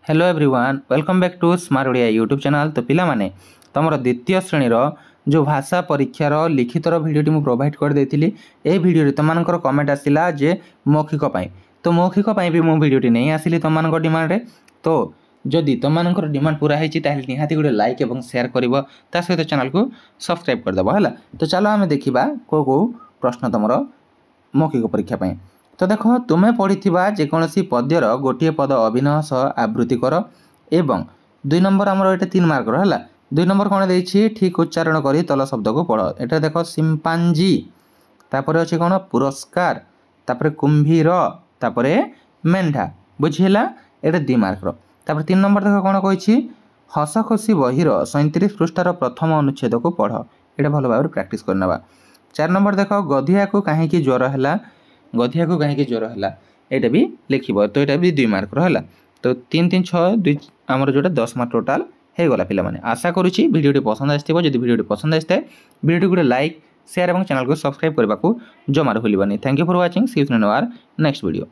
Hello everyone welcome back to smart Odia YouTube channel. तो पिला माने तुम द्वितीय श्रेणी जो भाषा परीक्षार लिखितर भिडियोटी मुझे प्रोवाइड कर देती। ए भिडियो तुम कमेंट आसला जे मौखिक तो मौखिक भी मुझे भिडियोटी नहीं आसिली तुम डिमांड। तो जदि तुम डिमांड पूरा होती निहाती गोटे लाइक और शेयर कर सहित चैनल को सब्सक्राइब करदेव है। तो चलो आम देखा कौ प्रश्न तुम मौखिक परीक्षा पाई। तो देख तुम्हें पढ़ी जेकोसी पद्यर गोटे पद अभिनय सह आवृत्ति कर एवं 2 नंबर आमर ये 3 मार्कर है। 2 नंबर कौन देती ठीक उच्चारण कर तल शब्द को पढ़। ये देख सिंपांजी तापर अच्छे कौन पुरस्कार तापर कुंभीर तापर मेंढा बुझीला ये 2 मार्कर। तापर 3 नंबर देख कौन कही हस खुशी बहिर 37 पृष्ठार प्रथम अनुच्छेद को पढ़। ये भल भाव प्रैक्टिस करना। 4 नंबर देख गधिया को कहीं ज्वर है गधिया को कहीं ज्वर है यहाँ भी लिख। तो यहाँ भी 2 मार्कर है। तो 3 3 6 2 आमर जो 10 मार्क टोटाल हो गला पे। आशा करुँची भिडियोटी पसंद आसो। जब भिडियोटी पसंद आए भिडियो गोटे लाइक शेयर और चैनल को सब्सक्राइब करने को जमार भूलनी। Thank you for watching. See you in our next video.